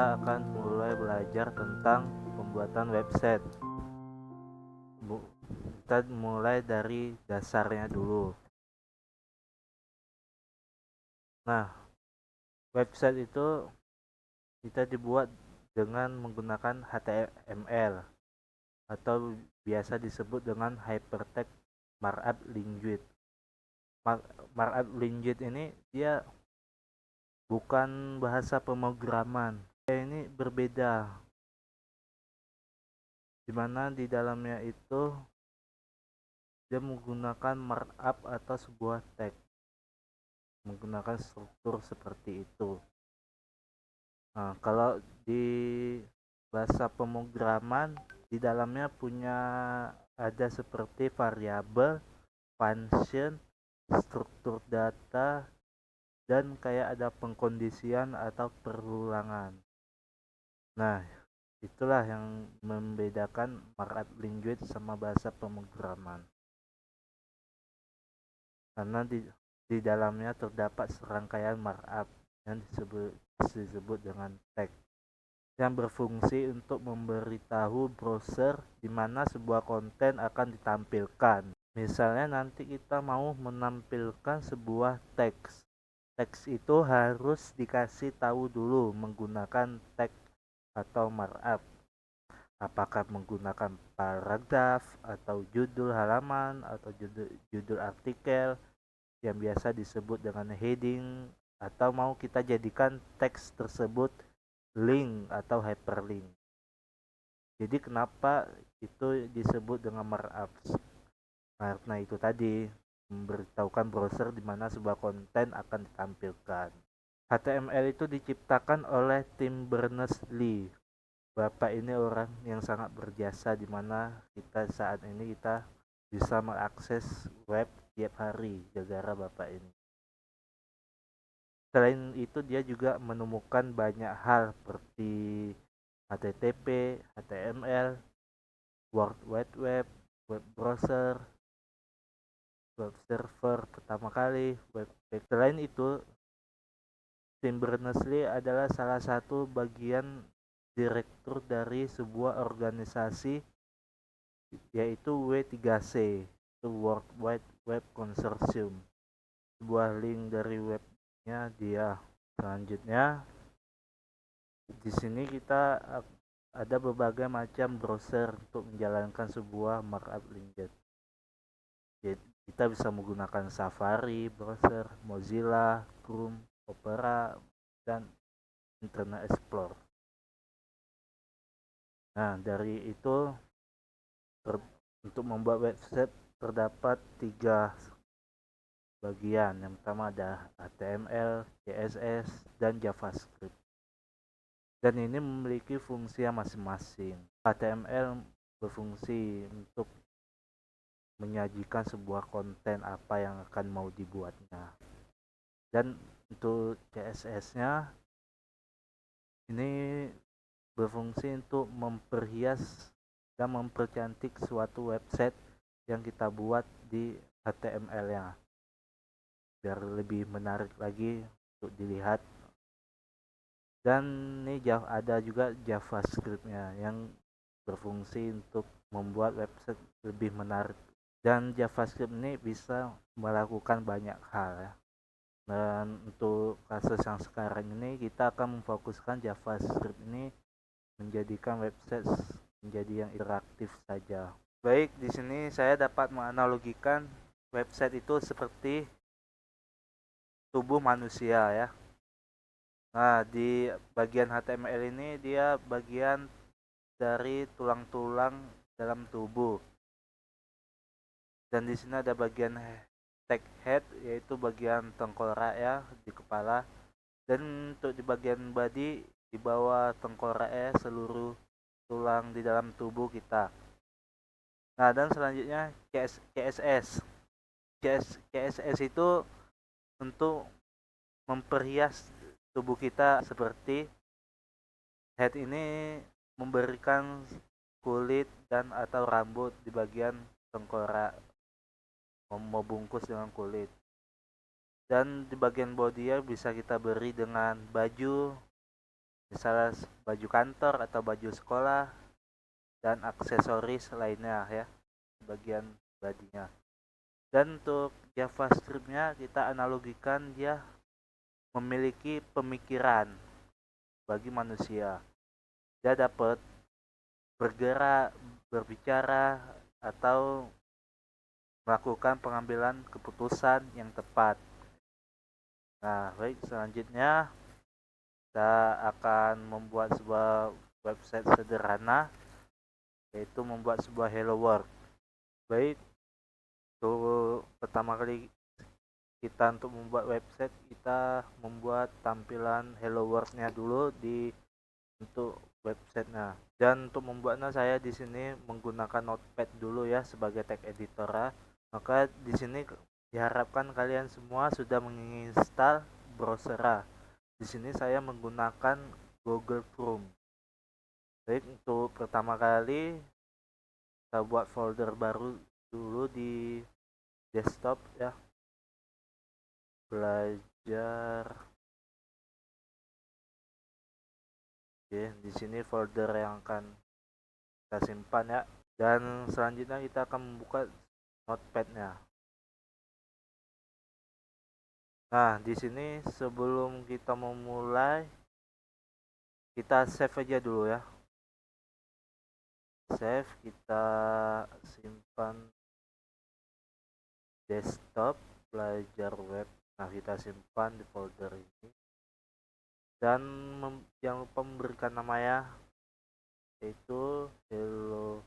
kita akan mulai belajar tentang pembuatan website. Kita mulai dari dasarnya dulu. Nah, website itu kita dibuat dengan menggunakan HTML atau biasa disebut dengan Hypertext Markup Language. Markup Language ini dia bukan bahasa pemrograman. Ini berbeda, dimana di dalamnya itu dia menggunakan markup atau sebuah teks, menggunakan struktur seperti itu. Nah, kalau di bahasa pemrograman di dalamnya punya ada seperti variabel, function, struktur data, dan kayak ada pengkondisian atau perulangan. Nah, itulah yang membedakan markup language sama bahasa pemrograman. Karena di dalamnya terdapat serangkaian markup yang disebut dengan tag yang berfungsi untuk memberitahu browser di mana sebuah konten akan ditampilkan. Misalnya nanti kita mau menampilkan sebuah teks. Teks itu harus dikasih tahu dulu menggunakan tag atau markup. Apakah menggunakan paragraf atau judul halaman atau judul artikel yang biasa disebut dengan heading, atau mau kita jadikan teks tersebut link atau hyperlink. Jadi kenapa itu disebut dengan markup? Karena itu tadi memberitahukan browser di mana sebuah konten akan ditampilkan. HTML itu diciptakan oleh Tim Berners-Lee. Bapak ini orang yang sangat berjasa di mana kita saat ini kita bisa mengakses web tiap hari gara-gara Bapak ini. Selain itu dia juga menemukan banyak hal seperti HTTP, HTML, World Wide Web, web browser, web server pertama kali, web. Selain itu, Tim Berners-Lee adalah salah satu bagian direktur dari sebuah organisasi yaitu W3C, itu World Wide Web Consortium. Sebuah link dari webnya dia. Selanjutnya di sini kita ada berbagai macam browser untuk menjalankan sebuah markup language. Jadi kita bisa menggunakan Safari browser, Mozilla, Chrome, Opera, dan Internet Explorer. Nah, dari itu untuk membuat website terdapat 3 bagian. Yang pertama ada HTML, CSS, dan JavaScript. Dan ini memiliki fungsi masing-masing. HTML berfungsi untuk menyajikan sebuah konten apa yang akan mau dibuatnya. Dan untuk CSS-nya ini berfungsi untuk memperhias dan mempercantik suatu website yang kita buat di HTML-nya biar lebih menarik lagi untuk dilihat. Dan ini ada juga JavaScript-nya yang berfungsi untuk membuat website lebih menarik. Dan JavaScript ini bisa melakukan banyak hal ya. Dan untuk kasus yang sekarang ini kita akan memfokuskan JavaScript ini menjadikan website menjadi yang interaktif saja. Baik, di sini saya dapat menganalogikan website itu seperti tubuh manusia ya. Nah, di bagian HTML ini dia bagian dari tulang-tulang dalam tubuh. Dan di sini ada bagian tag head, yaitu bagian tengkorak ya di kepala. Dan untuk di bagian body, di bawah tengkoraknya seluruh tulang di dalam tubuh kita. Nah, dan selanjutnya CSS. CSS itu untuk memperhias tubuh kita, seperti head ini memberikan kulit dan atau rambut di bagian tengkorak, membungkus dengan kulit. Dan di bagian body ya bisa kita beri dengan baju, misalnya baju kantor atau baju sekolah dan aksesoris lainnya ya, bagian badinya. Dan untuk JavaScript-nya kita analogikan dia memiliki pemikiran bagi manusia. Dia dapat bergerak, berbicara, atau melakukan pengambilan keputusan yang tepat. Nah, baik, selanjutnya kita akan membuat sebuah website sederhana, yaitu membuat sebuah hello world. Baik, untuk pertama kali kita untuk membuat website, kita membuat tampilan hello world-nya dulu di untuk websitenya. Dan untuk membuatnya saya di sini menggunakan Notepad dulu ya sebagai tag editor. Maka di sini diharapkan kalian semua sudah menginstal browser. Di sini saya menggunakan Google Chrome. Baik, untuk pertama kali kita buat folder baru dulu di desktop ya. Belajar. Oke, di sini folder yang akan kita simpan ya. Dan selanjutnya kita akan membuka Notepad-nya. Nah, di sini sebelum kita memulai, kita save aja dulu ya. Save, kita simpan desktop belajar web. Nah, kita simpan di folder ini. Dan jangan lupa memberikan nama ya, yaitu hello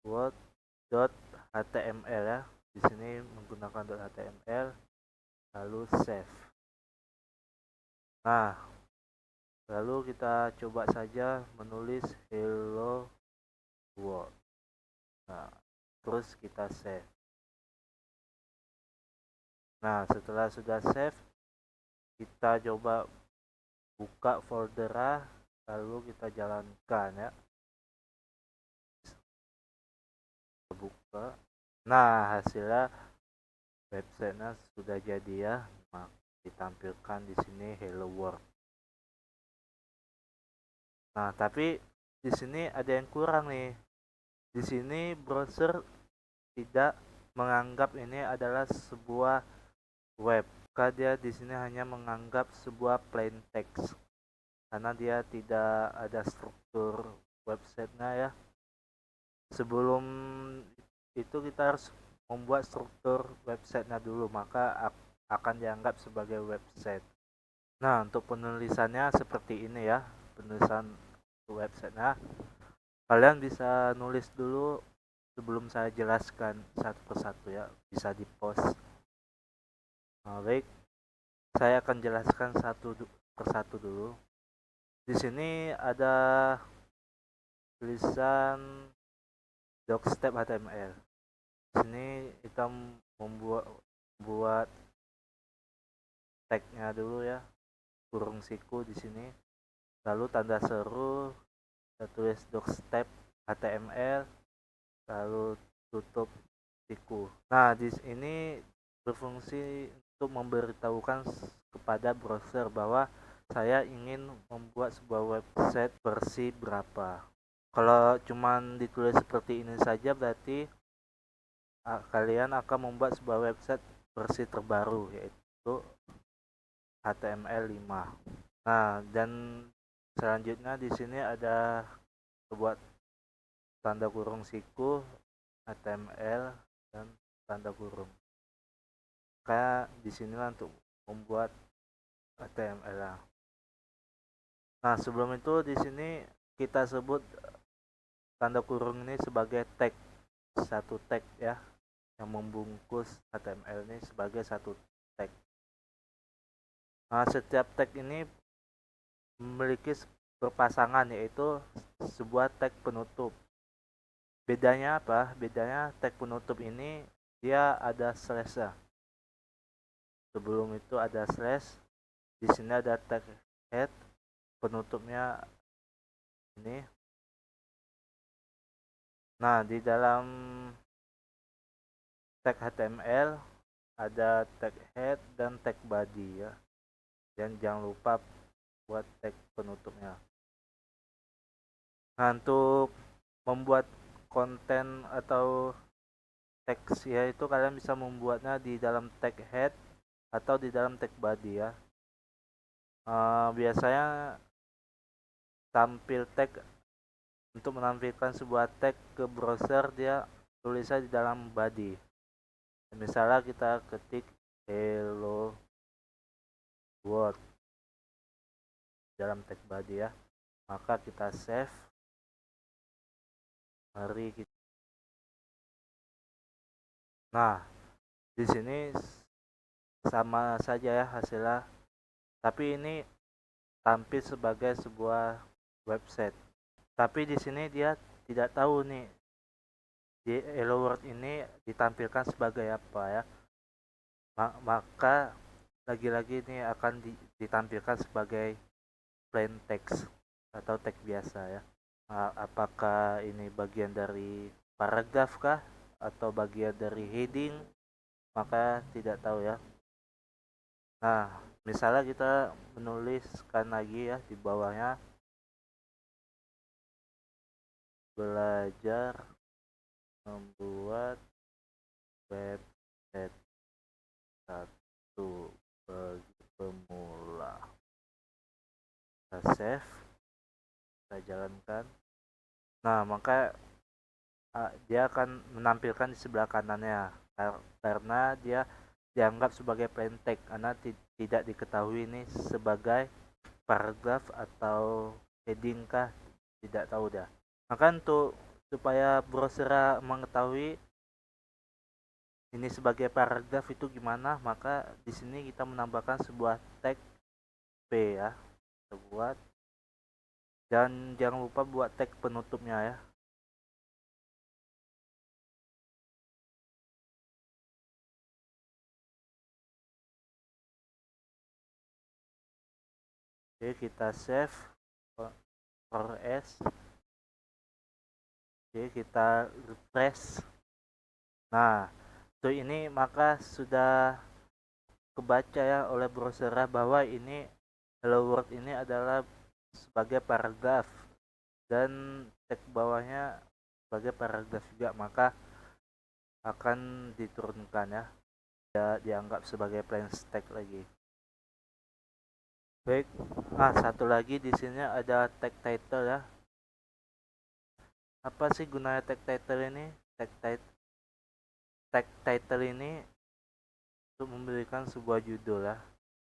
world.html ya. Di sini menggunakan .html, lalu save. Nah, lalu kita coba saja menulis hello world. Nah, terus kita save. Nah, setelah sudah save, kita coba buka folder lalu kita jalankan ya. Buka. Nah, hasilnya websitenya sudah jadi ya. Nah, ditampilkan di sini hello world. Nah, tapi di sini ada yang kurang nih. Di sini browser tidak menganggap ini adalah sebuah web. Maka dia di sini hanya menganggap sebuah plain text. Karena dia tidak ada struktur websitenya ya. Sebelum itu kita harus membuat struktur websitenya dulu, maka akan dianggap sebagai website. Nah, untuk penulisannya seperti ini ya, penulisan websitenya. Kalian bisa nulis dulu sebelum saya jelaskan satu persatu ya, bisa di post. Nah, baik, saya akan jelaskan satu persatu dulu. Di sini ada tulisan docstep HTML. Di sini kita membuat tagnya dulu ya, kurung siku di sini. Lalu tanda seru, kita tulis docstep HTML, lalu tutup siku. Nah, di sini berfungsi untuk memberitahukan kepada browser bahwa saya ingin membuat sebuah website versi berapa. Kalau cuman ditulis seperti ini saja berarti kalian akan membuat sebuah website versi terbaru, yaitu HTML5. Nah, dan selanjutnya di sini ada buat tanda kurung siku, HTML, dan tanda kurung. Kayak di sinilah untuk membuat HTML. Nah, sebelum itu di sini kita sebut tanda kurung ini sebagai tag, satu tag ya, yang membungkus HTML ini sebagai satu tag. Nah, setiap tag ini memiliki berpasangan, yaitu sebuah tag penutup. Bedanya apa? Bedanya tag penutup ini dia ada slash. Sebelum itu ada slash. Di sini ada tag head, penutupnya ini. Nah, di dalam tag HTML ada tag head dan tag body ya. Dan jangan lupa buat tag penutupnya. Nah, untuk membuat konten atau teks ya, itu kalian bisa membuatnya di dalam tag head atau di dalam tag body ya. Biasanya tampil tag, untuk menampilkan sebuah tag ke browser, dia tulisnya di dalam body. Misalnya kita ketik hello world dalam tag body ya, maka kita save. Mari kita. Nah, di sini sama saja ya hasilnya, tapi ini tampil sebagai sebuah website. Tapi di sini dia tidak tahu nih di hello world ini ditampilkan sebagai apa ya. Maka lagi-lagi ini akan ditampilkan sebagai plain text atau teks biasa ya. Apakah ini bagian dari paragraf kah atau bagian dari heading, maka tidak tahu ya. Nah, misalnya kita menuliskan lagi ya di bawahnya, belajar membuat website satu bagi pemula. Kita save, kita jalankan. Nah, maka dia akan menampilkan di sebelah kanannya karena dia dianggap sebagai plain text, karena tidak diketahui ini sebagai paragraf atau heading kah, tidak tahu dah. Maka untuk supaya browser mengetahui ini sebagai paragraf itu gimana, maka di sini kita menambahkan sebuah tag p ya, kita buat, dan jangan lupa buat tag penutupnya ya. Oke, kita save, Ctrl S. Oke, kita refresh. Nah, untuk ini maka sudah kebaca ya oleh browser bahwa ini hello world ini adalah sebagai paragraf dan tag bawahnya sebagai paragraf juga, maka akan diturunkan ya, tidak dianggap sebagai plain text lagi. Baik, satu lagi di sini ada tag title ya. Apa sih gunanya tag title ini? Tag title ini untuk memberikan sebuah judul ya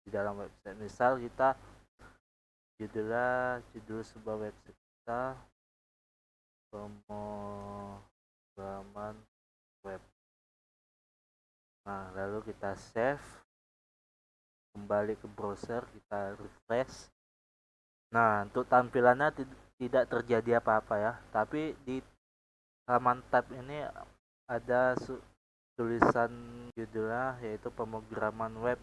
di dalam website. Misal kita judul sebuah website kita pemrograman web. Nah, lalu kita save, kembali ke browser, kita refresh. Nah, untuk tampilannya tidak terjadi apa-apa ya, tapi di halaman tab ini ada tulisan judulnya yaitu pemrograman web.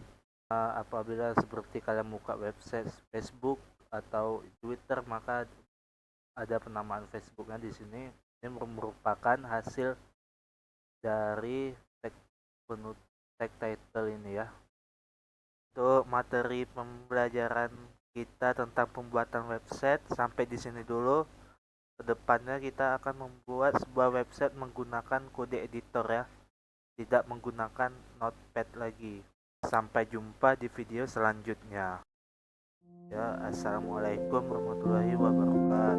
Apabila seperti kalian buka website Facebook atau Twitter, maka ada penamaan Facebooknya di sini. Ini merupakan hasil dari tag title ini ya. Untuk materi pembelajaran kita tentang pembuatan website sampai di sini dulu. Kedepannya kita akan membuat sebuah website menggunakan kode editor ya, tidak menggunakan notepad lagi. Sampai jumpa di video selanjutnya. Ya, assalamualaikum warahmatullahi wabarakatuh.